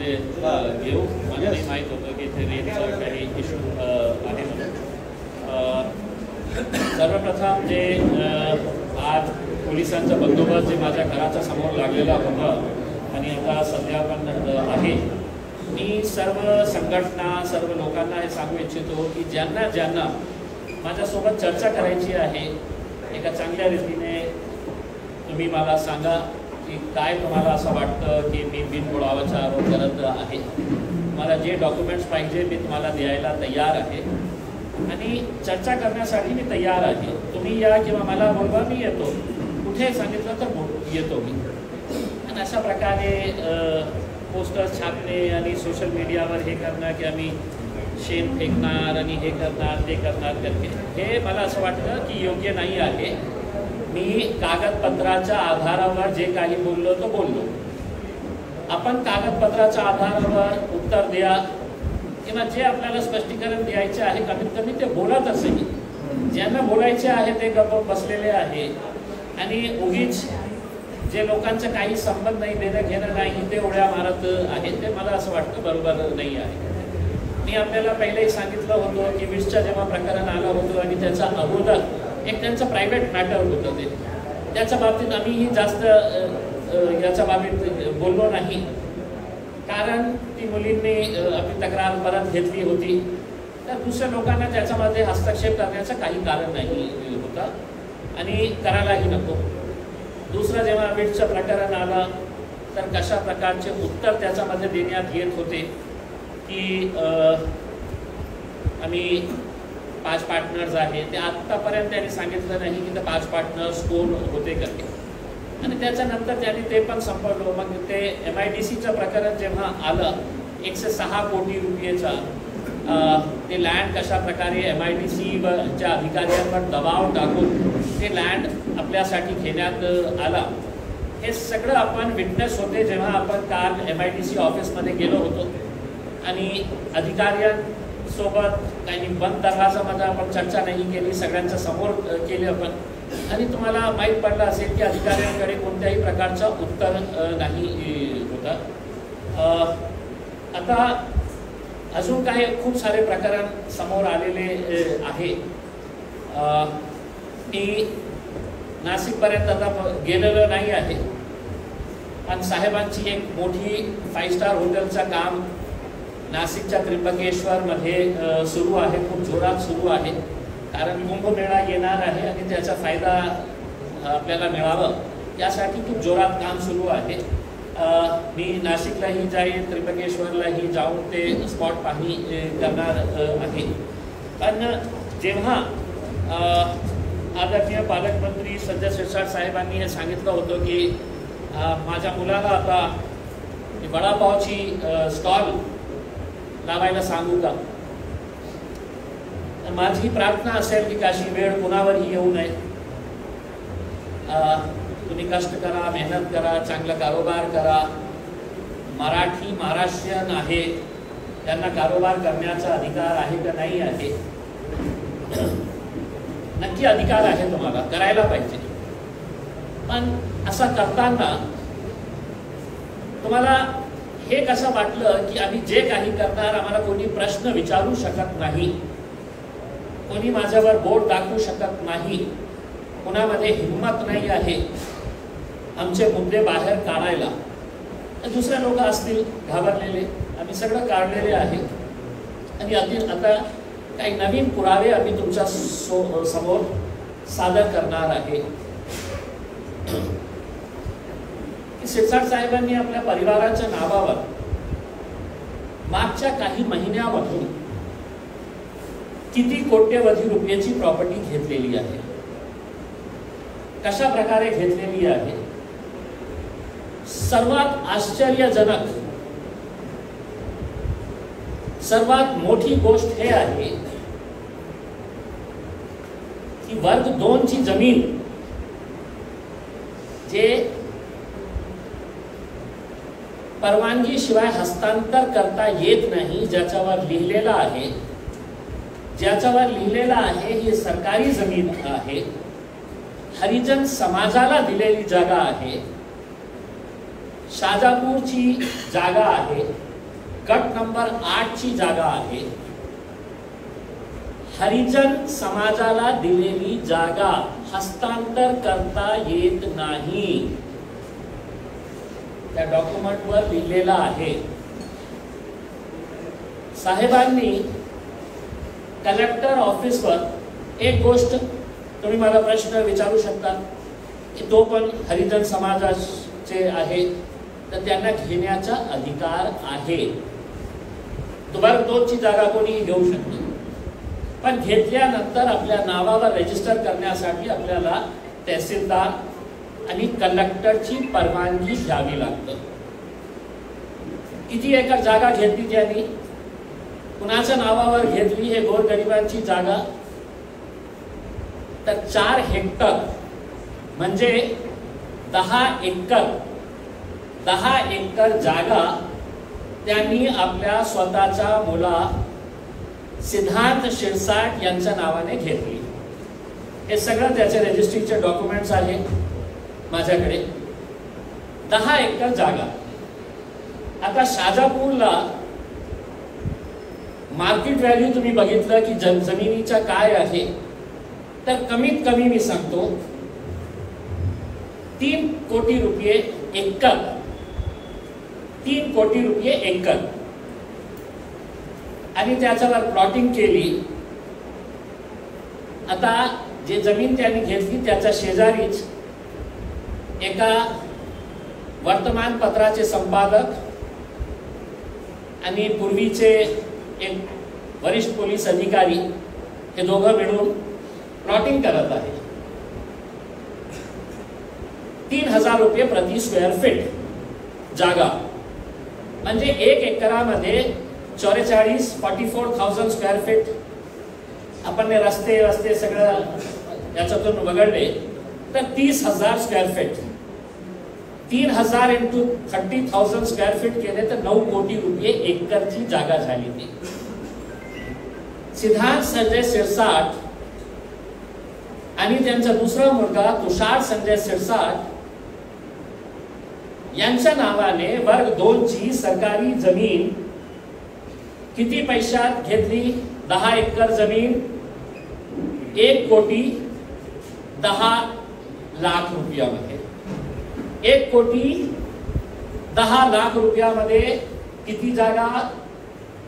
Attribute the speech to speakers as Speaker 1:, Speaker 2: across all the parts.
Speaker 1: मध्ये घेऊ. मला नाही माहीत होतं की इथे रेंजचा काही इश्यू आहे म्हणून. सर्वप्रथम जे आज पोलिसांचा बंदोबस्त जे माझ्या घराच्या समोर लागलेला होता आणि आता सध्या पण आहे, मी सर्व संघटना सर्व लोकांना हे सांगू इच्छितो की ज्यांना ज्यांना माझ्यासोबत चर्चा करायची आहे एका चांगल्या रीतीने तुम्ही मला सांगा की काय तुम्हाला असं वाटतं की मी बिनबुडावाचा आरोप करत आहे. मला जे डॉक्युमेंट्स पाहिजे मी तुम्हाला द्यायला तयार आहे आणि चर्चा करण्यासाठी मी तयार आहे. तुम्ही या किंवा मला बोलवा, मी येतो. कुठे सांगितलं तर येतो मी. आणि अशा प्रकारे पोस्टर्स छापणे आणि सोशल मीडियावर हे करणं की आम्ही शेण फेकणार आणि हे करणार ते करणार करते, हे मला असं वाटतं की योग्य नाही आहे. मी कागदपत्राच्या आधारावर जे काही बोललो तो बोललो. आपण कागदपत्राच्या आधारावर उत्तर द्या किंवा जे आपल्याला स्पष्टीकरण द्यायचे आहे कमीत कमी ते बोलत असेल. ज्यांना बोलायचे आहे ते गप्प बसलेले आहे आणि उगीच जे लोकांचं काही संबंध नाही, देणं घेणं नाही, ते उड्या मारत आहेत, ते मला असं वाटतं बरोबर नाही आहे. मी आपल्याला पहिलेही सांगितलं होतं की विषचा जेव्हा प्रकरण आलं होतं आणि त्याचा अगोदर एक त्यांचं प्रायव्हेट मॅटर होतं ते, त्याच्या बाबतीत आम्हीही जास्त याच्या बाबतीत बोललो नाही, कारण ती मुलींनी आपली तक्रार परत घेतली होती. तर दुसऱ्या लोकांना त्याच्यामध्ये हस्तक्षेप करण्याचं काही कारण नाही होतं आणि करायलाही नको. दुसरं जेव्हा विषचं प्रकरण आलं तर कशा प्रकारचे उत्तर त्याच्यामध्ये देण्यात येत होते की आम्ही 5 पार्टनर्स आहे. ते आत्तापर्यंत त्यांनी सांगितलं नाही की ते 5 पार्टनर्स कोण होते करते आणि त्याच्यानंतर त्यांनी ते पण संपवलं. मग ते MIDCचं प्रकरण जेव्हा आलं 106 कोटी रुपयेचा, ते लँड कशा प्रकारे MIDCच्या अधिकाऱ्यांवर दबाव टाकून ते लँड आपल्यासाठी घेण्यात आला, हे सगळं आपण विटनेस होते जेव्हा आपण काल MIDC ऑफिसमध्ये गेलो होतो आणि अधिकाऱ्यांसोबत काही बंद दरवाजामध्ये आपण चर्चा नाही केली, सगळ्यांच्या समोर केली आपण. आणि तुम्हाला माहीत पडलं असेल की अधिकाऱ्यांकडे कोणत्याही प्रकारचं उत्तर नाही होतं. आता अजून काही खूप सारे प्रकरण समोर आलेले आहे. मी नाशिकपर्यंत आता गेलेलो नाही आहे, पण साहेबांची एक मोठी 5 स्टार हॉटेलचं काम नाशिकच्या त्र्यंबकेश्वरमध्ये सुरू आहे, खूप जोरात सुरू आहे. कारण कुंभमेळा येणार आहे आणि त्याचा फायदा आपल्याला मिळावं यासाठी खूप जोरात काम सुरू आहे. मी नाशिकलाही जाईन, त्र्यंबकेश्वरलाही जाऊन ते स्पॉट पाहणी करणार आहे. पण जेव्हा आदरणीय पालकमंत्री संजय शिरसाट साहेबांनी हे सांगितलं होतं की माझ्या मुलाला आता वडापावची स्टॉल लावायला सांगू का, माझी प्रार्थना असेल की अशी वेळ कुणावरही येऊ नये. तुम्ही कष्ट करा, मेहनत करा, चांगला कारोबार करा. मराठी महाराष्ट्रीयन आहे, त्यांना कारोबार करण्याचा अधिकार आहे का नाही आहे? नक्की अधिकार आहे, तुम्हाला करायला पाहिजे. पण असं करताना तुम्हाला हे कसं वाटलं की आम्ही जे काही करणार आम्हाला कोणी प्रश्न विचारू शकत नाही, कोणी माझ्यावर बोट दाखवू शकत नाही, कोणामध्ये हिंमत नाही आहे आमचे मुद्दे बाहेर काढायला. दुसरे लोक असतील घाबरलेले, आम्ही सगळं काढलेले आहे आणि आता काही नवीन पुरावे आम्ही तुमच्या समोर सादर करणार आहे. शिरसाट साहेबांनी आपल्या परिवाराच्या नावावर मागच्या काही महिन्यामधून किती कोट्यवधी रुपयाची प्रॉपर्टी घेतलेली आहे, कशा प्रकारे घेतलेली आहे. सर्वात आश्चर्यजनक, सर्वात मोठी गोष्ट हे आहे की वर्ग 2 ची जमीन जे परवानगी शिवाय हस्तांतर करता येत नाही, ज्याच्यावर लिहिलेलं आहे, ज्याच्यावर लिहिलेलं आहे ही सरकारी जमीन आहे, हरिजन समाजाला दिलेली जागा आहे, शाजापूरची जागा आहे, गट नंबर 8 ची जागा आहे. हरिजन समाजाला दिलेली जागा हस्तांतर करता येत नाही, त्या डॉक्युमेंटवर लिहिलेलं आहे. साहेबांनी कलेक्टर ऑफिसवर एक गोष्ट तुम्ही मला प्रश्न विचारू शकता की तो पण हरिजन समाजाचे आहे तर त्यांना घेण्याचा अधिकार आहे. तुम्हाला 2 ची जागा कोणी घेऊ शकतो, पण घेतल्यानंतर आपल्या नावावर रजिस्टर करण्यासाठी आपल्याला तहसीलदार आणि कलेक्टरची परवानगी घ्यावी लागते. किती एकर जागा घेतली त्यांनी, कुणाच्या नावावर घेतली, हे गोरगरिबांची जागा. तर 4 हेक्टर म्हणजे 10 एकर जागा त्यांनी आपल्या स्वतःच्या मुला सिद्धांत शिरसाट यांच्या नावाने घेतली. हे सगळं त्याचे रजिस्ट्रीचे डॉक्युमेंट्स आहे माझ्याकडे. 10 एकर जागा. आता शाजापूरला मार्केट व्हॅल्यू तुम्ही बघितलं की जमिनीचा काय आहे, तर कमीत कमी मी सांगतो 3 कोटी रुपये एकर. 3 कोटी रुपये एकर. आणि त्याच्यावर प्लॉटिंग केली. आता जे जमीन त्यांनी घेतली त्याच्या शेजारीच एका वर्तमानपत्राचे संपादक आणि पूर्वीचे एक वरिष्ठ पोलीस अधिकारी हे दोघं मिळून प्लॉटिंग करत आहे. 3000 रुपये प्रति स्क्वेअर फीट जागा, म्हणजे 1 एकरामध्ये 44,000 स्क्वेअर फीट. आपण रस्ते सगळं याच्यातून वगळले तर 30,000 square feet. 3000 into 30,000 square feet केले तर 9 कोटी रुपये एकरची जागा झाली. ती सिद्धांत संजय शिरसाट आणि त्यांचा दुसरा मुलगा तुषार संजय शिरसाट यांच्या नावाने वर्ग 2 ची सरकारी जमीन किती पैशात घेतली? 10 एकर जमीन 1 कोटी 10 लाख रुपयामध्ये. 1 कोटी 10 लाख रुपयामध्ये किती जागा?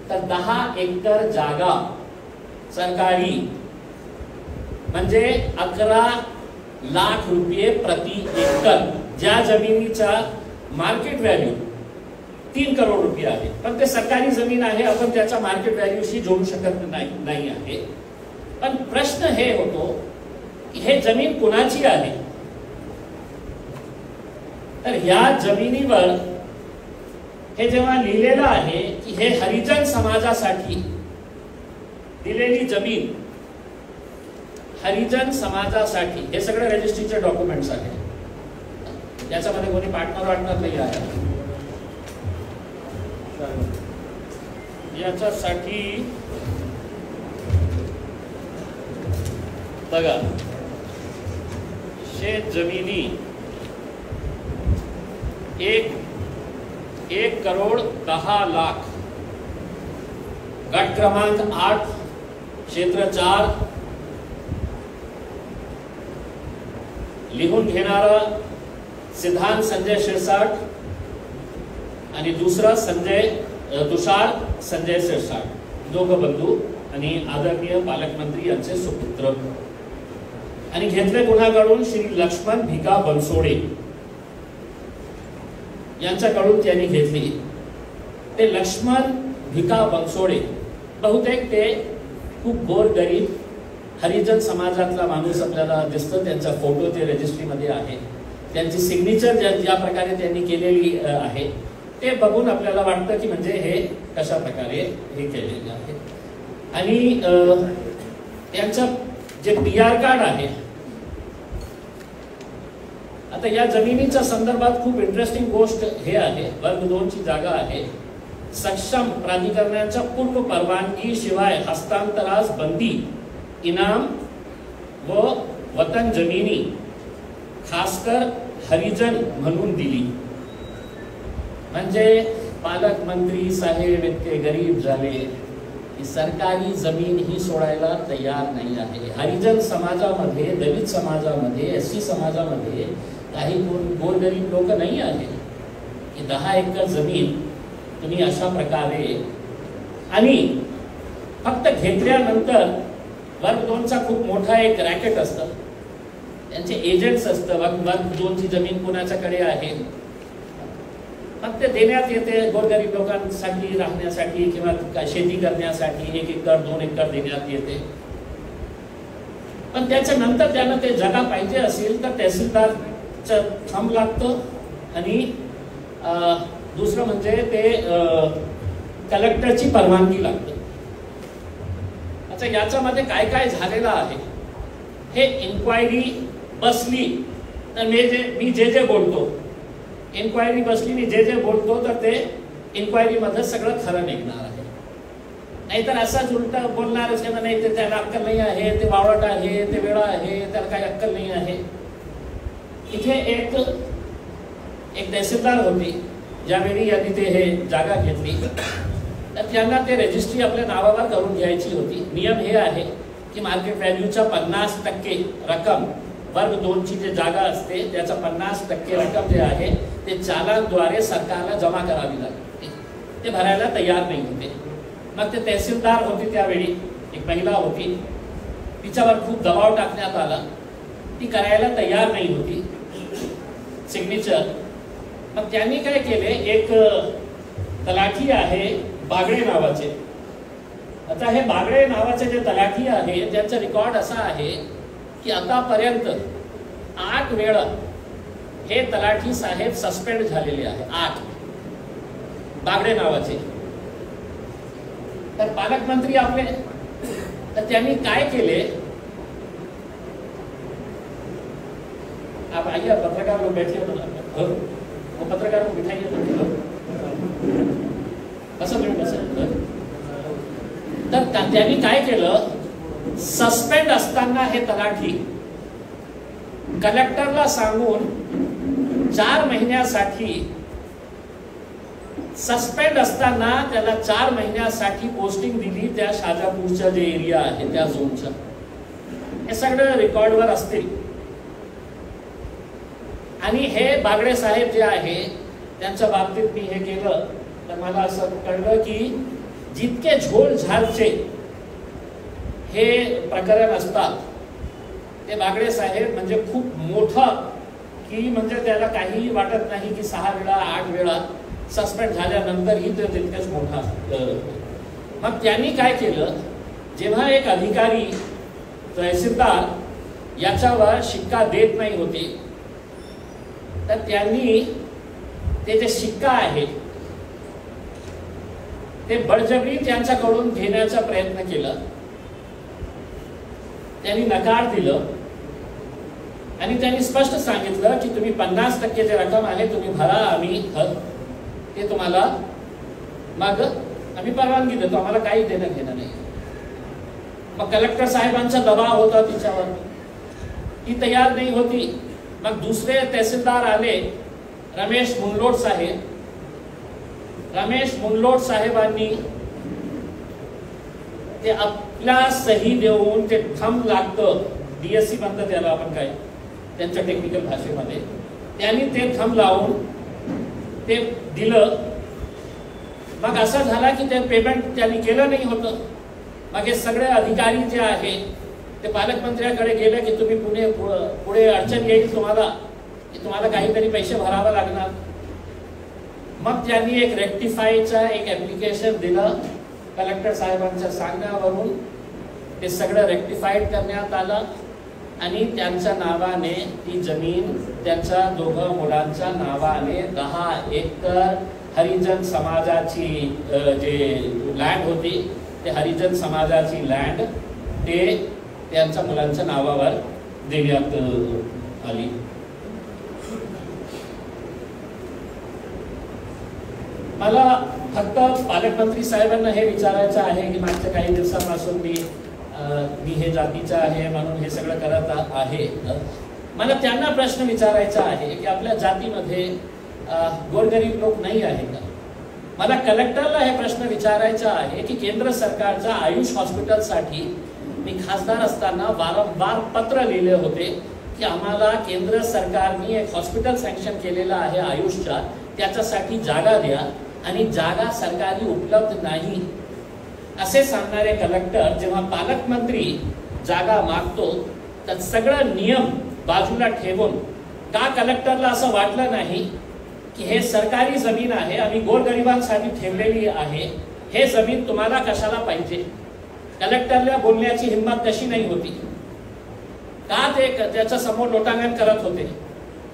Speaker 1: तर 10 एकर जागा सरकारी, म्हणजे 11 लाख रुपये प्रति एकर. ज्या जमिनीचा मार्केट व्हॅल्यू 3 करोड रुपये आहे, पण ते सरकारी जमीन आहे, आपण त्याचा मार्केट व्हॅल्यूशी जोडू शकत नाही आहे. पण प्रश्न हे होतो की हे जमीन कुणाची आहे? तर ह्या जमिनीवर हे जेव्हा लिहिलेलं आहे की हे हरिजन समाजासाठी दिलेली जमीन, हरिजन समाजासाठी, हे सगळे रजिस्ट्रीचे डॉक्युमेंट्स आहेत. याच्यामध्ये कोणी पार्टनर नाही आहे. याच्यासाठी बघा, शेत जमिनी 1 करोड 10 लाख, गट क्रमांक 8, क्षेत्र 4. लिहून घेणारा सिद्धांत संजय शिरसाट आणि दुसरा तुषार संजय शिरसाट, दोघं बंधू आणि आदरणीय पालकमंत्री यांचे सुपुत्र. आणि घेतले कोणाकडून? श्री लक्ष्मण भिका बनसोडे यांच्याकडून त्यांनी घेतली. ते लक्ष्मण भिका बनसोडे बहुतेक ते खूप गोरगरीब हरिजन समाजातला माणूस आपल्याला दिसतो. त्यांचा फोटो ते रजिस्ट्रीमध्ये आहे. त्यांची सिग्नेचर ज्या प्रकारे त्यांनी केलेली आहे ते बघून आपल्याला वाटतं की म्हणजे हे कशा प्रकारे हे केलेले आहे. आणि त्यांचं जे PR कार्ड आहे, आता या जमिनीच्या संदर्भात खूप इंटरेस्टिंग गोष्ट हे आहे. वर्ग 2 ची जागा आहे. सक्षम प्राधिकरणाच्या पूर्व परवानगी शिवाय हस्तांतरास बंदी, इनाम व वतन जमिनी खासकर हरिजन म्हणून दिली. म्हणजे पालकमंत्री साहेब इतके गरीब झाले की सरकारी जमीन ही सोडायला तयार नाही आहे. हरिजन समाजामध्ये, दलित समाजामध्ये, SC समाजामध्ये काही गोरगरीब लोक नाही आहे की 10 एकर जमीन तुम्ही अशा प्रकारे, आणि फक्त घेतल्यानंतर वर्ग 2चा खूप मोठा एक रॅकेट असतं, त्यांचे एजंट्स असतं. वर्ग 2ची जमीन कोणाच्याकडे आहे मग ते देण्यात येते गोरगरीब लोकांसाठी राहण्यासाठी किंवा शेती करण्यासाठी 1 एकर 2 एकर देण्यात येते. पण त्याच्यानंतर त्यानं ते जागा पाहिजे असेल तर तहसीलदारचं थांब लागतं, आणि दुसरं म्हणजे ते कलेक्टरची परवानगी लागते. अच्छा, याच्यामध्ये काय काय झालेलं आहे हे इन्क्वायरी बसली तर मी जे बोलतो, इन्क्वायरी बसली मी जे बोलतो तर ते इन्क्वायरी मध्ये सगळं खरं निघणार आहे. नाहीतर असंच उलट बोलणारच की नाही ते त्याला अक्कल नाही आहे, ते वावट आहे, ते वेळा आहे, त्याला काही अक्कल नाही आहे. इथे एक तहसीलदार होती, ज्यावेळी यांनी ते हे जागा घेतली तर त्यांना ते रजिस्ट्री आपल्या नावावर करून घ्यायची होती. नियम हे आहे की मार्केट व्हॅल्यूच्या 50% रक्कम वर्ग 2ची जे जागा असते त्याचा 50% रक्कम जे आहे ते चालानद्वारे सरकारला जमा करावी लागते. ते भरायला तयार नाही होते. मग ते तहसीलदार होती, त्यावेळी एक महिला होती, तिच्यावर खूप दबाव टाकण्यात आला. ती करायला तयार नाही होती सिग्नेचर. मग त्यांनी काय केले, एक तलाठी आहे बागडे नावाचे. आता हे बागडे नावाचे जे तलाठी आहे त्यांचा रेकॉर्ड असा आहे की आतापर्यंत 8 वेळा हे तलाठी साहेब सस्पेंड झालेले आहे. 8 बागडे नावाचे. तर पालकमंत्री आपले, तर त्यांनी काय केले, आप आइए, पत्रकार लोग बैठे हो, वो पत्रकार को बिठाइए असं मिळून असं. तर त्यांनी काय केलं, सस्पेंड असताना हे तलाठी कलेक्टरला सांगून 4 महिन्यासाठी, सस्पेंड असताना त्याला 4 महिन्यासाठी पोस्टिंग दिली त्या शाजापूरच्या जे एरिया आहे त्या झोनच्या. हे सगळं रेकॉर्डवर असतील. आणि हे बागडे साहेब जे आहे त्यांच्या बाबतीत मी हे केलं तर मला असं कळलं की जितके झोल झालचे हे प्रकरण असतात ते बागडे साहेब म्हणजे खूप मोठं, की म्हणजे त्याला काही वाटत नाही की 6 वेळा 8 वेळा सस्पेंड झाल्यानंतरही ते तितकेच मोठा. मग त्यांनी काय केलं, जेव्हा एक अधिकारी तहसीलदार याच्यावर शिक्का देत नाही होते तर त्यांनी ते जे शिक्का आहे ते बळजबरी त्यांच्याकडून घेण्याचा प्रयत्न केला. त्यांनी नकार दिलं आणि त्यांनी स्पष्ट सांगितलं की तुम्ही 50% जे रक्कम आहे तुम्ही भरा, आम्ही ते तुम्हाला मग आम्ही परवानगी देतो, आम्हाला काही देणं घेणं नाही. मग कलेक्टर साहेबांचा दबाव होता तिच्यावर, ती तयार नाही होती. मग दुसरे तहसीलदार आले, रमेश मुनलोट साहेब. रमेश मुनलोट साहेबांनी ते आपला सही देऊन ते थंब लागतं, DSC म्हणतात त्याला आपण काय त्यांच्या टेक्निकल भाषेमध्ये, त्यांनी ते थंब लावून ते दिलं. मग असं झाला की ते पेमेंट त्यांनी केलं नाही होतं. मग हे सगळे अधिकारी जे आहे ते पालकमंत्र्याकडे गेले की तुम्ही पुढे अडचण येईल तुम्हाला, की तुम्हाला काहीतरी पैसे भरावे लागणार. मग त्यांनी एक रेक्टिफायचा एक ऍप्लिकेशन दिलं कलेक्टर साहेबांच्या सांगण्यावरून. ते सगळं रेक्टिफाईड करण्यात आलं आणि त्यांच्या नावाने ती जमीन त्यांच्या 2 मुलांच्या नावाने 10 एकर हरिजन समाजाची जे लँड होती ते हरिजन समाजाची लँड ते त्यांच्या मुलांच्या नावावर देण्यात आली. मला फक्त पालकमंत्री साहेबांना हे विचारायचं आहे की मागच्या काही दिवसांपासून मी हे जातीचं आहे म्हणून हे सगळं करत आहे. मला त्यांना प्रश्न विचारायचा आहे की आपल्या जातीमध्ये गोरगरीब लोक नाही आहे का? मला कलेक्टरला हे प्रश्न विचारायचा आहे की केंद्र सरकारच्या आयुष हॉस्पिटलसाठी मी खासदार असताना वारंवार पत्र लिहिले होते की आम्हाला केंद्र सरकारने एक हॉस्पिटल सँक्शन केलेलं आहे आयुषच्या, त्याच्यासाठी जागा द्या, आणि जागा सरकारी उपलब्ध नाही असे सांगणारे कलेक्टर जेव्हा पालकमंत्री जागा मागतो तर सगळं नियम बाजूला ठेवून का कलेक्टरला असं वाटलं नाही की हे सरकारी जमीन आहे, आम्ही गोरगरिबांसाठी ठेवलेली आहे, हे जमीन तुम्हाला कशाला पाहिजे? कलेक्टरला बोलण्याची हिंमत कशी नाही होती? का ते त्याच्या समोर लोटांगण करत होते?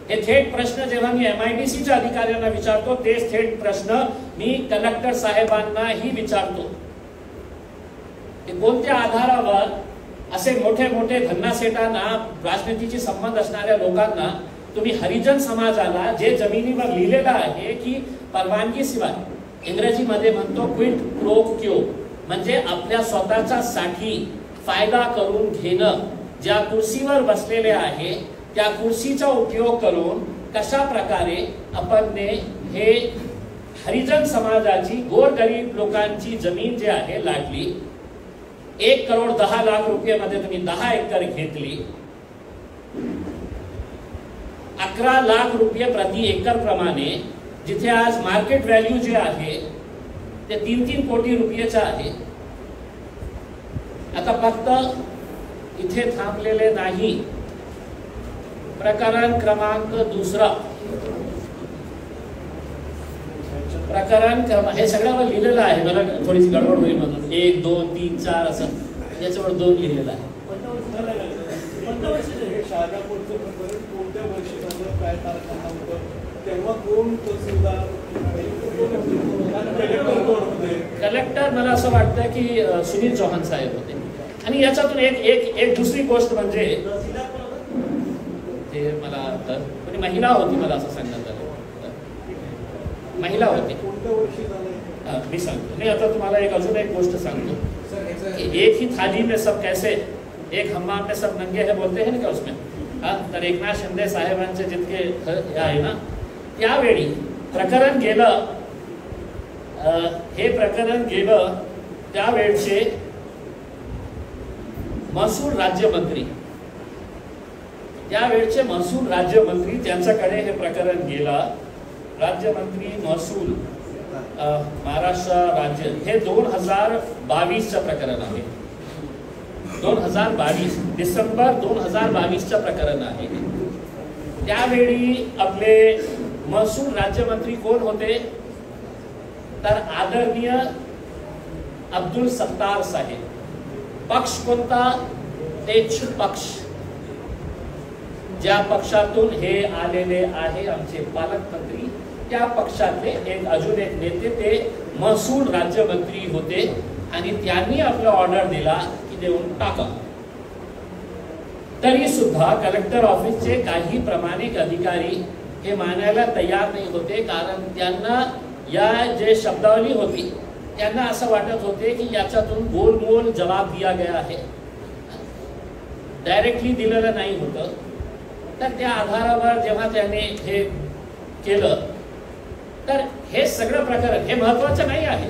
Speaker 1: हे थेट प्रश्न जेव्हा मी MIDCच्या अधिकाऱ्यांना विचारतो तेच थेट प्रश्न मी कलेक्टर साहेबांनाही विचारतो की कोणत्या आधारावर असे मोठे मोठे धन्नासेठांना, राजनीतीची संबंध असणाऱ्या लोकांना तुम्ही हरिजन समाजाला जे जमिनीवर लिहिलेलं आहे की परवानगीशिवाय, इंग्रजीमध्ये म्हणतो क्विड प्रो क्यो, म्हणजे आपल्या स्वतःच्या साठी फायदा करून घेणं, ज्या कुर्सीवर बसलेले आहे त्या कुर्सीचा उपयोग करून कशा प्रकारे आपण हे हरिजन समाजाची, गोरगरीब लोकांची जमीन जी आहे लाटली, 1,10,00,000 रुपये तुम्ही 10 एकर घेतली, 11 लाख रुपये प्रति एकर प्रमाणे, जिथे आज मार्केट व्हॅल्यू जे आहे ते 3-3 कोटी रुपयाचं आहे. आता फक्त इथे थांबलेले नाही. प्रकरण क्रमांक 2, प्रकरण हे सगळ्यावर लिहिलेलं आहे. मला थोडीशी गडबड होईल म्हणून 1, 2, 3, 4 असं याच्यावर 2 लिहिलेलं आहे. कलेक्टर मला असं वाटतं की सुनील चौहान साहेब होते. आणि याच्यातून एक दुसरी गोष्ट म्हणजे ते मला कोणी महिला होती, मला असं सांगण्यात आलं महिला होती. मी सांगतो नाही, आता तुम्हाला अजून एक गोष्ट सांगतो. एक ही थाली में सब कैसे, एक हम्माम में सब नंगे है बोलते हैं ना, क्या उसमें. तर एकनाथ शिंदे साहेबांचे जितके आहे ना, त्यावेळी प्रकरण गेलं, हे प्रकरण गेलं त्यावेळचे महसूल राज्यमंत्री, त्यावेळचे महसूल राज्यमंत्री, त्यांच्याकडे हे प्रकरण गेलं. राज्यमंत्री महसूल महाराष्ट्र राज्य, हे 2022चं प्रकरण आहे. 2022 डिसेंबर 2022चं प्रकरण आहे. त्यावेळी आपले महसूल राज्यमंत्री कोण होते? तर आदरणीय अब्दुल सत्तार साहेब. पक्ष कोणता? तेच पक्ष ज्या पक्षातून हे आलेले आहे आमचे पालकमंत्री, त्या पक्षातले अजून एक नेते ते महसूल राज्यमंत्री होते. आणि त्यांनी आपला ऑर्डर दिला की देऊन टाका. तरी सुद्धा कलेक्टर ऑफिसचे काही प्रामाणिक अधिकारी हे मानायला तयार नाही होते, कारण त्यांना या जे शब्दावली होती त्यांना असं वाटत होते की याच्यातून गोलमोल जवाब दिया गया आहे, डायरेक्टली दिलेलं नाही होतं. तर त्या आधारावर जेव्हा त्याने हे केलं तर हे सगळं प्रकरण हे महत्वाचं नाही आहे.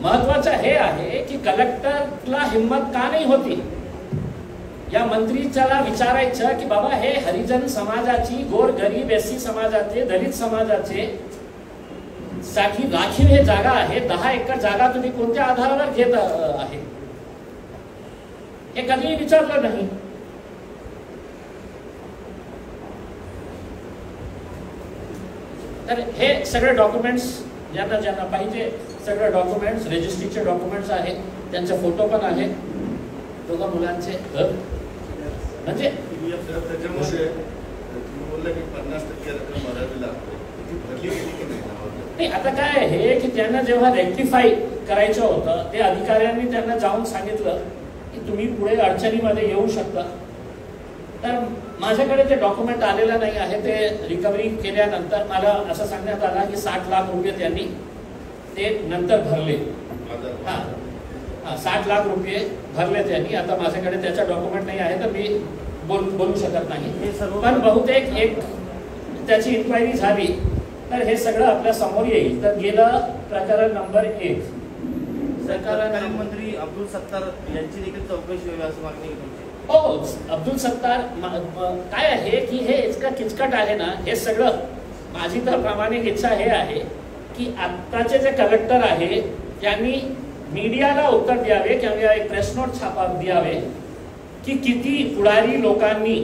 Speaker 1: महत्वाचं हे आहे की कलेक्टरला हिंमत का नाही होती या मंत्रीच्याला विचारायचं की बाबा हे हरिजन समाजाची, गोरगरीब SC समाजाचे, दलित समाजाचे साठी राखीव हे जागा आहे, 10 एकर जागा तुम्ही कोणत्या आधारावर घेत आहे हे कधीही विचारलं नाही. तर हे सगळे डॉक्युमेंट्स ज्यांना ज्यांना पाहिजे सगळे डॉक्युमेंट्स, रजिस्ट्रीचे डॉक्युमेंट्स आहेत, त्यांचे फोटो पण आहेत दोघा मुलांचे. म्हणजे नाही, आता काय आहे की त्यांना जेव्हा रेक्टिफाय करायचं होतं ते अधिकाऱ्यांनी त्यांना जाऊन सांगितलं की तुम्ही पुढे अडचणीमध्ये येऊ शकता. तर माझ्याकडे ते डॉक्युमेंट आलेलं नाही आहे. ते रिकव्हरी केल्यानंतर मला असं सांगण्यात आलं की 60 लाख रुपये त्यांनी ते नंतर भरले. 60 लाख रुपये भरले त्यांनी. आता माझ्याकडे त्याचा डॉक्युमेंट नाही आहे तर मी बोलू शकत नाही. पण बहुतेक एक त्याची इन्क्वायरी झाली तर हे सगळं आपल्या समोर येईल. तर गेलं प्रकरण नंबर 1.
Speaker 2: सरकार मंत्री अब्दुल सत्तार यांची देखील चौकशी व्हावी असं मागणी केली.
Speaker 1: हो, अब्दुल सत्तार काय आहे की हे इतकं किचकट आहे ना हे सगळं. माझी तर प्रामाणिक इच्छा हे आहे की आत्ताचे जे कलेक्टर आहे त्यांनी मीडियाला उत्तर द्यावे किंवा एक प्रेस नोट छापा द्यावे की किती पुढारी लोकांनी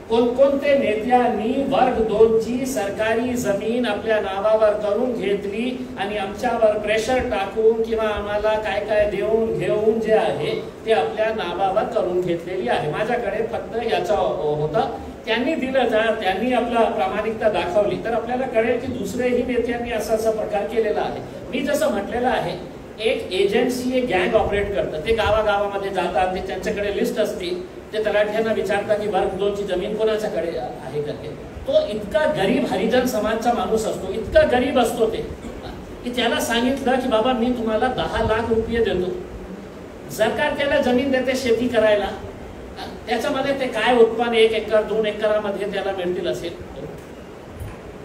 Speaker 1: कोणकोणते नेत्यांनी वर्ग 2 ची सरकारी जमीन आपल्या नावावर करून घेतली आणि आमच्यावर प्रेशर टाकून किंवा आम्हाला काय काय देऊन घेऊन जे आहे ते आपल्या नावावर करून घेतलेली आहे. माझ्याकडे फक्त याचा होता. त्यांनी दिलं जर त्यांनी आपला प्रामाणिकता दाखवली तर आपल्याला कळेल की दुसरेही नेत्यांनी असा प्रकार केलेला आहे. मी जसं म्हटलेलं आहे, एक एजन्सी एक गँग ऑपरेट करतं. ते गावागावामध्ये जातात, ते त्यांच्याकडे लिस्ट असते, ते तलाठ्यांना विचारतात की वर्ग 2 ची जमीन कोणाच्याकडे आहे करते. तो इतका गरीब हरिजन समाजचा माणूस असतो, इतका गरीब असतो ते की त्याला सांगितलं की बाबा मी तुम्हाला 10 लाख रुपये देतो, सरकार त्याला जमीन देते शेती करायला, त्याच्यामध्ये ते काय उत्पन्न 1 एकर 2 एकरामध्ये त्याला मिळतील असेल.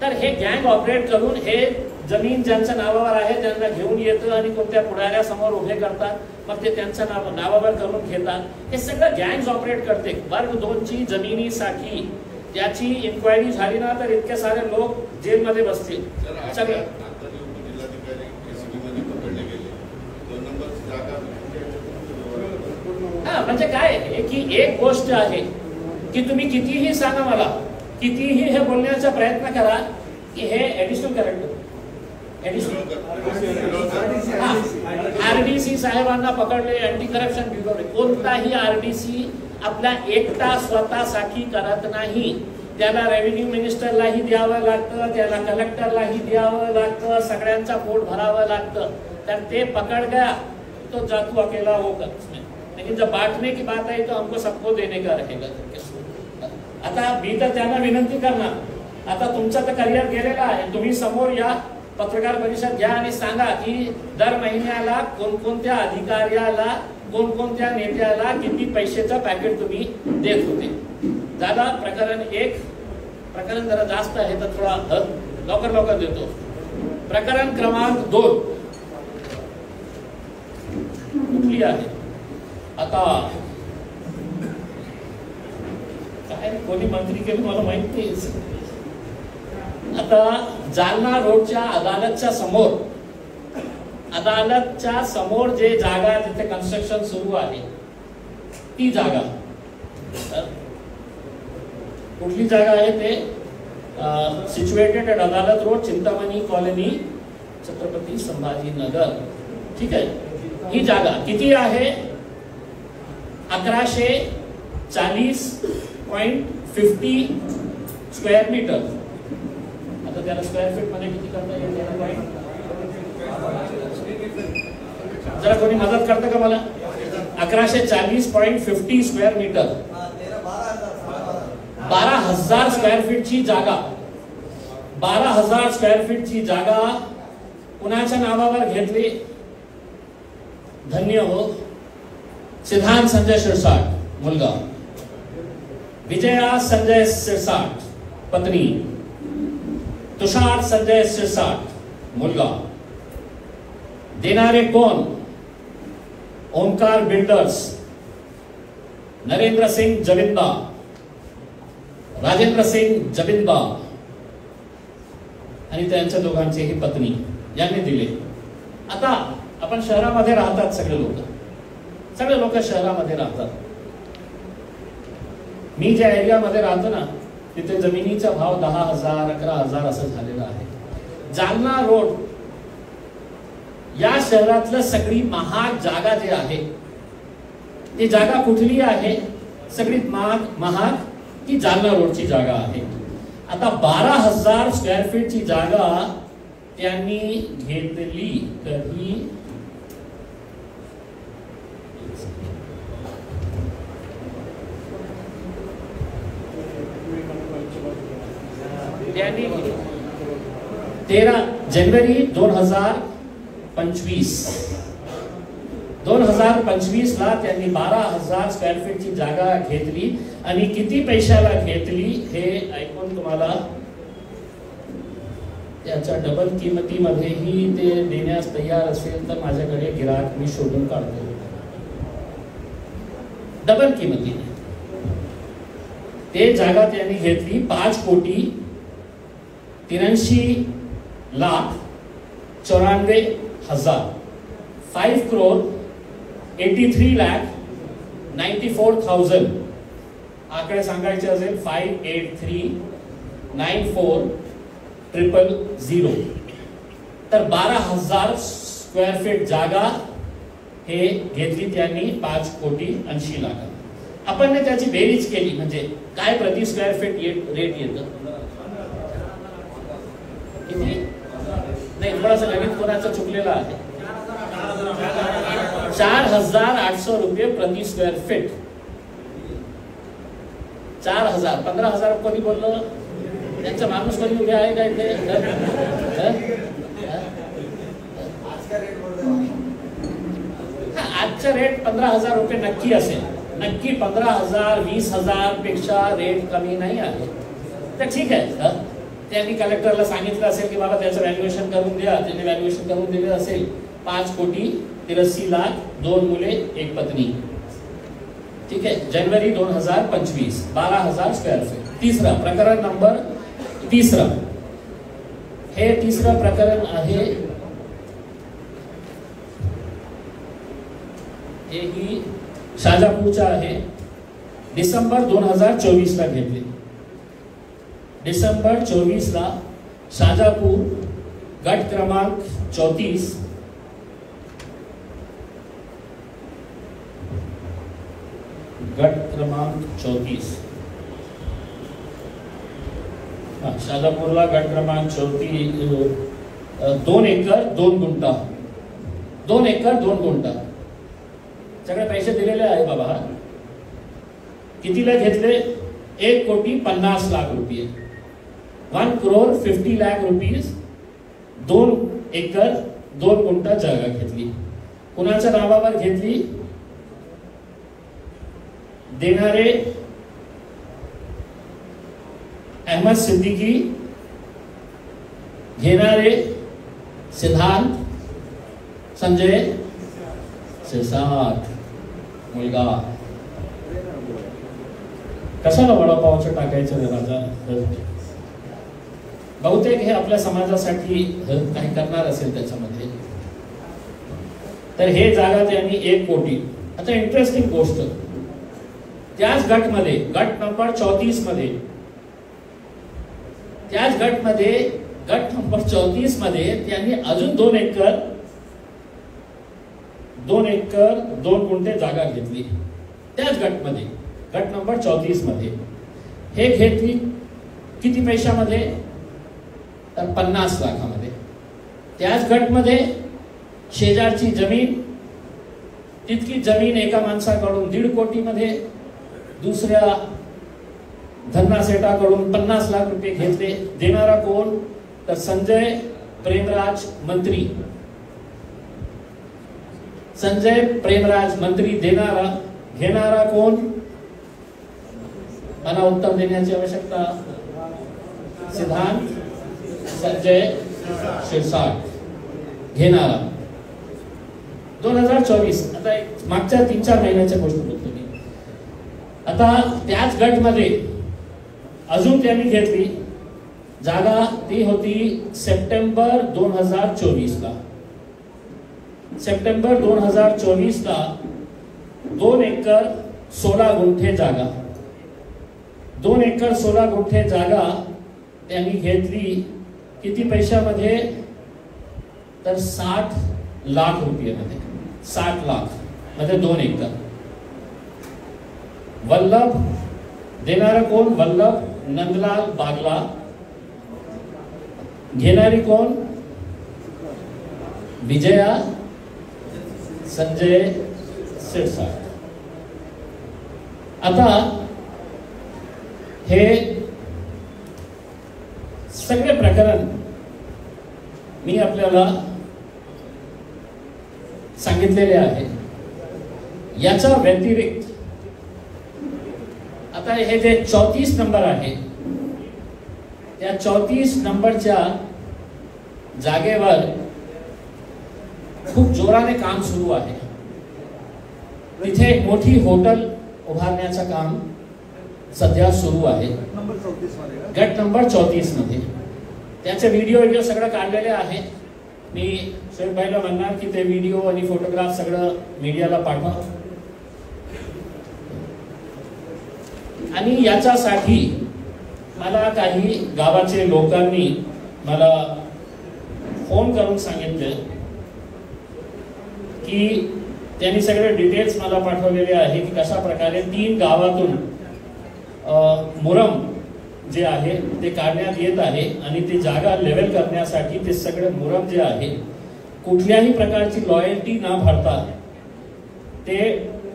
Speaker 1: तर हे गँग ऑपरेट करून हे जमीन ज्यांच्या नावावर आहे त्यांना घेऊन येतं आणि कोणत्या पुढाऱ्यासमोर उभे करतात, मग ते त्यांच्या नावावर करून घेतात. हे सगळं गँग्स ऑपरेट करते. वर्ग 2 ची जमिनीसाठी त्याची इन्क्वायरी झाली ना तर इतके सारे लोक जेलमध्ये बसतील. सगळे म्हणजे काय आहे की एक गोष्ट आहे की तुम्ही कितीही सांगा मला, कितीही हे बोलण्याचा प्रयत्न करा की हे ऍडिशनल करेक्टर आरडीसी साहेबांना पकडले, अँटी करप्शन ब्युरो, कोणताही आरडीसी आपला एकटा स्वतःसाठी करत नाही. त्याला रेव्हेन्यू मिनिस्टरलाही द्यावं लागतं, त्याला कलेक्टरलाही द्यावं लागतं, सगळ्यांचा पोट भरावं लागतं. तर ते पकड गया तो जातू अकेला होगा, लेकिन जब बांटने की बात आई तो हमको सबको देने का रहेगा. आता मी तर त्यांना विनंती करणार, आता तुमचं तर करिअर गेलेलं आहे, तुम्ही समोर या, पत्रकार परिषद घ्या आणि सांगा की दर महिन्याला कोणकोणत्या अधिकाऱ्याला कोणकोणत्या नेत्याला किती पैशाचं पॅकेट तुम्ही देत होते. दादा प्रकरण 1, प्रकरण जरा जास्त आहे तर थोडा लवकर देतो. प्रकरण क्रमांक 2 कुठली आहे? आता काय कोणी मंत्री केलं मला माहित नाही. आता जालना रोडच्या अदालतच्या समोर जे जागा जिथे कन्स्ट्रक्शन सुरू आहे ती जागा कुठली जागा आहे ते सिच्युएटेड एट अदालत रोड, चिंतामणी कॉलनी, छत्रपती संभाजीनगर. ठीक आहे. ही जागा किती आहे? 1140.50 स्क्वेअर मीटर. आता त्याला स्क्वेअर फीट मध्ये किती करता येईल? जरा कोणी मदत करतं का मला? 1140.50 स्क्वेअर मीटर, 12,000 स्क्वेअर फीटची जागा. 12,000 स्क्वेअर फीटची जागा कुणाच्या नावावर घेतली? धन्य हो, सिद्धांत संजय शिरसाट मुलगा, विजया संजय शिरसाट पत्नी, तुषार संजय शिरसाट मुलगा. देणारे कोण? ओंकार बिल्डर्स, नरेंद्र सिंग जबिंदा, राजेंद्र सिंग जबिंदा आणि त्यांच्या दोघांचीही पत्नी यांनी दिले. आता आपण शहरामध्ये राहतात, सगळे लोक शहरामध्ये राहतात. मी ज्या एरियामध्ये राहतो ना तिथे जमिनीचा भाव 10,000 11,000 असं झालेला आहे. जालना रोड या शहरातलं सगळी महाग जागा जी आहे ती जागा कुठली आहे? सगळीत महाग ती जालना रोडची जागा आहे. आता 12,000 स्क्वेअर फीटची जागा त्यांनी घेतली. कधी? त्यांनी 13 जानेवारी 2025 ला त्यांनी 12,000 स्क्वेअर फीटची जागा घेतली. आणि किती पैशाला घेतली हे ऐकून तुम्हाला त्याच्या डबल किंमतीमध्येही ते देण्यास तयार असेल तर माझ्याकडे गिराक मी शोधून काढतो. डबल किंमतीने ते जागा त्यांनी घेतली 5,83,94,000 5,83,94,000 आकडे सांगायचे असेल 5,83,94,000 तर 12,000 स्क्वेअर फीट जागा हे घेतली त्यांनी 5,80,00,000. आपण त्याची बेरीज केली म्हणजे काय प्रति स्क्वेअर फीट रेट येतं किती नाही थोडासा गणित कोणाचा चुकलेला आहे. 4,800 रुपये प्रति स्क्वेअर फीट. 4,000 15,000 कोणी बोललं त्यांचा माणूस कधी उभे आहे का इथे. आजचा रेट 15,000 रुपये नक्की असेल. नक्की 15,000 20,000 पेक्षा रेट कमी नाही आहे. तर ठीक आहे त्यांनी कलेक्टरला सांगितलं असेल की बाबा त्याचं व्हॅल्युएशन करून द्या. त्यांनी व्हॅल्युएशन करून दिलं असेल 5,83,00,000 2 मुले 1 पत्नी. ठीक आहे. जानेवारी 2025 12,000 स्क्वेअर फीट. तिसरा प्रकरण नंबर तिसरा हे तिसरं प्रकरण आहे. हेही शाजापूरचा आहे. डिसेंबर 2024 ला घेतले. डिसेंबर 24 ला शाजापूर गट क्रमांक 34 गट क्रमांक 34 शाजापूरला गट क्रमांक 34 2 एकर 2 गुंठा 2 एकर 2 गुंठा सगळे पैसे दिलेले आहे बाबा. कितीला घेतले 1,50,00,000 रुपये 1,50,00,000 रुपीज 2 एकर 2 गुंठा जागा घेतली. कुणाच्या नावावर घेतली. देणारे अहमद सिद्दीकी, घेणारे सिद्धांत संजय शिरसाट मुलगा. कशाला वडापावचं टाकायचं रे राजा. बहुतेक हे आपल्या समाजासाठी काही करणार असेल त्याच्यामध्ये. तर हे जागा त्यांनी 1 कोटी. आता इंटरेस्टिंग गोष्ट त्याच गटमध्ये गट नंबर 34 मध्ये त्याच गटमध्ये गट नंबर 34 मध्ये त्यांनी अजून 2 एकर 2 गुंठे जागा घेतली. त्याच गटमध्ये गट नंबर 34 मध्ये हे घेतली किती पैशामध्ये तर 50 लाखामध्ये. त्याच गटमध्ये शेजारची जमीन तितकी जमीन एका माणसाकडून 1.5 कोटीमध्ये दुसऱ्या धन्ना सेठाकडून 50 लाख रुपये घेतले. देणारा कोण तर संजय प्रेमराज मंत्री. संजय प्रेमराज मंत्री देणारा. घेणारा कोण मला उत्तर देण्याची आवश्यकता. सिद्धांत संजय शिरसाट घेणारा. 2024 आता मागच्या 3-4 महिन्याच्या गोष्ट बोलतो मी. आता त्याच गटमध्ये अजून त्यांनी घेतली जागा. ती होती सप्टेंबर 2024 ला. सप्टेंबर 2024 ला 2 एकर 16 गुंठे जागा 2 एकर 16 गुंठे जागा त्यांनी घेतली. किती पैशामध्ये तर 60 लाख रुपयामध्ये. 60 लाख मध्ये 2 एकर. वल्लभ देणारा कोण वल्लभ नंदलाल बागला. घेणारी कोण विजया संजय शिरसाट. आता हे सगळे प्रकरण मी आपल्याला सांगितलेले आहे. याचा व्यतिरिक्त आता हे जे 34 नंबर आहे त्या 34 नंबरच्या जागेवर खूप जोराने काम सुरू आहे. तिथे एक मोठी हॉटेल उभारण्याचं काम सध्या सुरू आहे गट नंबर 34 मध्ये. त्याचे व्हिडिओ सगळं काढलेले आहे. मी शोएबभाईला म्हणणार की ते व्हिडिओ आणि फोटोग्राफ सगळं मीडियाला पाठवा. आणि याच्यासाठी मला काही गावाचे लोकांनी मला फोन करून सांगितले की त्यांनी सगळे डिटेल्स मला पाठवलेले आहे की कशा प्रकारे 3 गावातून मुरम जे आहे ते काढण्यात येत आहे आणि ते जागा लेवल करण्यासाठी ते सगळे मुरम जे आहे कुठल्याही प्रकारची लॉयल्टी न भरता ते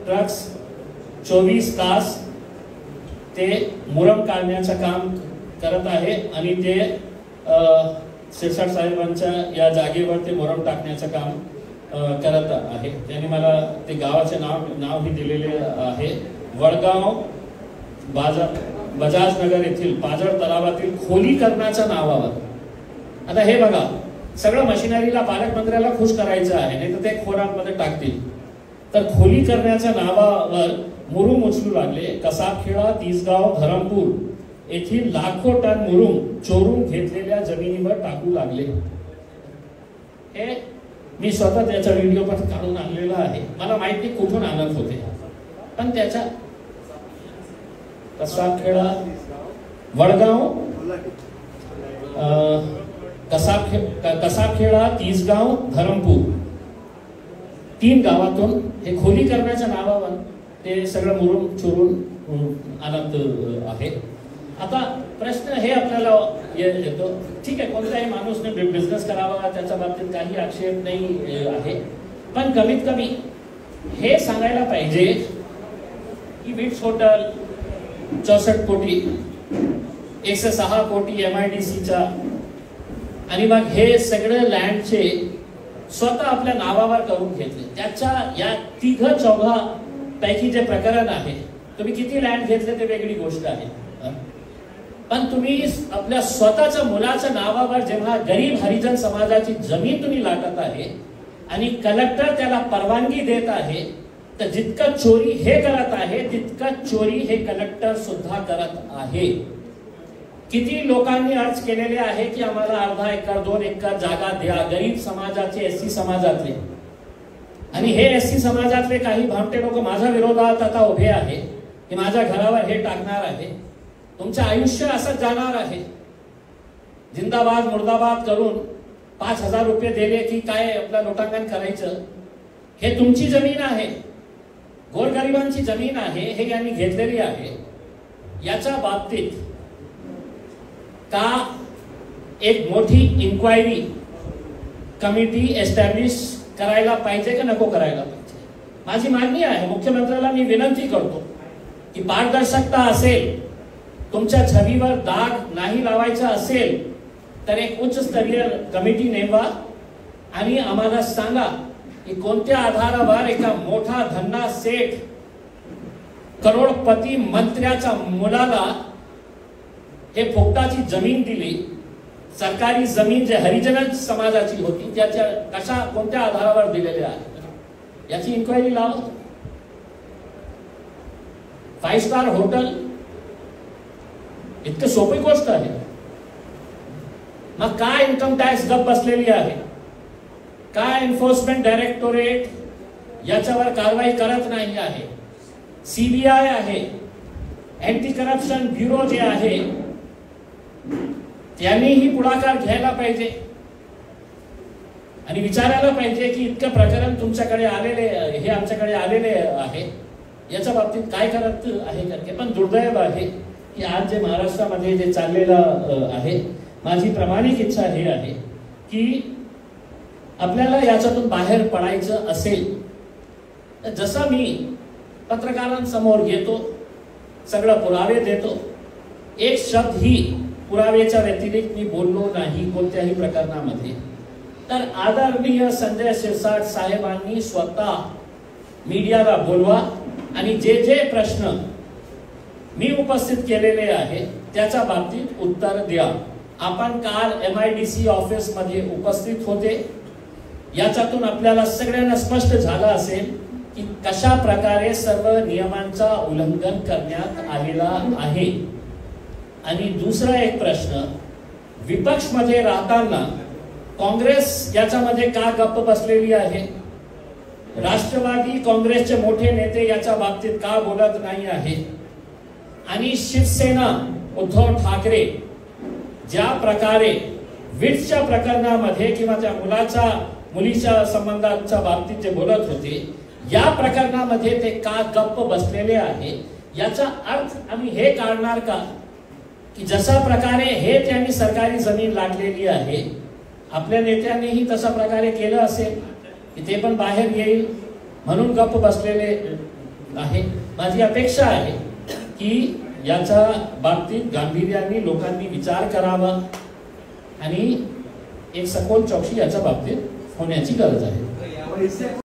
Speaker 1: ट्रक्स 24 तास ते मुरम काढण्याचं काम करत आहे आणि ते शिरसाट साहेबांच्या या जागेवर ते मुरम टाकण्याचं काम करत आहे. त्यांनी मला ते गावाचे नावही दिलेले आहे. वडगाव बजाजनगर येथील पाजर तलावातील खोलीकरणाच्या नावावर. आता हे बघा, सगळं मशिनरीला पालकमंत्र्याला खुश करायचं आहे, नाही तर ते खोरांमध्ये टाकतील. तर खोलीकरण्याच्या नावावर मुरुम उचलू लागले. कसाबखेडा, तिसगाव, धरमपूर येथील लाखो टन मुरुम चोरून घेतलेल्या जमिनीवर टाकू लागले. हे मी स्वतः त्याचा व्हिडिओ पण काढून आणलेला आहे. मला माहिती कुठून आणत होते, पण त्याच्या कसाबखेडा, वडगाव, कसाबखेडा, तिसगाव, धरमपूर 3 गावातून हे खोलीकरण्याच्या नावावर ते सगळं मुरुम चोरून आणत आहे. आता प्रश्न हे आपल्याला येतो, ठीक आहे, कोणताही माणूसने बिझनेस करावा त्याच्या बाबतीत काही आक्षेप नाही आहे, पण कमीत कमी हे सांगायला पाहिजे की विट्स हॉटेल 64 कोटी, 106 कोटी MIDCचा आणि मग हे सगळे लँडचे स्वतः आपल्या नावावर करून घेतले. त्याच्या या 3-4 पैकी जे प्रकरण आहे, तुम्ही किती लँड घेतले ते वेगळी गोष्ट आहे, पण तुम्ही आपल्या स्वतःच्या मुलाच्या नावावर जेव्हा गरीब हरिजन समाजाची जमीन तुम्ही लाटत आहे आणि कलेक्टर त्याला परवानगी देत आहे, तर जितका चोरी हे करत आहे तितका चोरी हे कलेक्टर सुद्धा करत आहे. किती लोकांनी अर्ज केलेले आहे की आम्हाला अर्धा एकर 2 एकर जागा द्या, गरीब समाजाचे, SC समाजातले. आणि हे SC समाजातले काही भामटे लोक माझ्या विरोधात आता उभे आहे की माझ्या घरावर हे टाकणार आहे. तुमचं आयुष्य असंच जाणार आहे. जिंदाबाद मुर्दाबाद करून 5,000 रुपये दिले की काय आपलं लोटांगण करायचं. हे तुमची जमीन आहे, गोरगरिबांची जमीन आहे, हे यांनी घेतलेली आहे. याच्या बाबतीत का एक मोठी इन्क्वायरी कमिटी एस्टॅब्लिश करायला पाहिजे का नको करायला पाहिजे, माझी मागणी आहे. मुख्यमंत्र्याला मी विनंती करतो की पारदर्शकता असेल, तुमच्या छबीवर दाग नाही लावायचा असेल तर एक उच्चस्तरीय कमिटी नेमवा आणि आम्हाला सांगा की कोणत्या आधारावर एका मोठा धन्ना सेठ करोडपती मंत्र्याच्या मुलाला हे फुकटाची जमीन दिली. सरकारी जमीन जे हरिजन समाजाची होती त्याच्या कोणत्या आधारावर दिलेले आहे याची इन्क्वायरी लावा. 5 स्टार हॉटेल इतकं सोपी गोष्ट आहे. मग काय इन्कम टॅक्स गप बसलेली आहे, काय एन्फोर्समेंट डायरेक्टोरेट याच्यावर कारवाई करत नाही आहे. CBI आहे, अँटी करप्शन ब्युरो जे आहे त्यांनीही पुढाकार घ्यायला पाहिजे आणि विचारायला पाहिजे की इतकं प्रकरण तुमच्याकडे आलेले, हे आमच्याकडे आलेले आहे, याच्या बाबतीत काय करत आहे करके. पण दुर्दैव आहे की आज जे महाराष्ट्रामध्ये जे चाललेलं आहे, माझी प्रामाणिक इच्छा हे आहे की आपल्याला याच्यातून बाहेर पडायचं असेल तर जसं मी पत्रकारांसमोर येतो, सगळं पुरावे देतो, एक शब्द ही पुराव्याच्या व्यतिरिक्त मी बोललो नाही कोणत्याही प्रकरणामध्ये, तर आदरणीय संजय शिरसाट साहेबांनी स्वतः मीडियाला बोलवा आणि जे जे प्रश्न मी उपस्थित केलेले आहे त्याच्या बाबतीत उत्तर द्या. आपण काल MIDC ऑफिसमध्ये उपस्थित होते. याच्यातून आपल्याला सगळ्यांना स्पष्ट झालं असेल की कशा प्रकारे सर्व नियमांचा उल्लंघन करण्यात आलेला आहे. आणि दुसरा एक प्रश्न, विपक्ष मध्ये राहताना काँग्रेस याच्यामध्ये का गप्प बसलेली आहे? राष्ट्रवादी काँग्रेसचे मोठे नेते याच्या बाबतीत का बोलत नाही आहे? आणि शिवसेना उद्धव ठाकरे ज्या प्रकारे विट्सच्या प्रकरणामध्ये किंवा त्या मुलीच्या संबंधाच्या बाबतीत जे बोलत होते, या प्रकरणामध्ये ते का गप्प बसलेले आहे? याचा अर्थ आम्ही हे काढणार का की जशा प्रकारे हे त्यांनी सरकारी जमीन लागलेली आहे, आपल्या नेत्यांनीही तशा प्रकारे केलं असेल की ते पण बाहेर येईल म्हणून गप्प बसलेले आहे? माझी अपेक्षा आहे की याच्या बाबतीत गांभीर्याने लोकांनी विचार करावा आणि एक सखोल चौकशी याच्या बाबतीत होण्याची गरज आहे.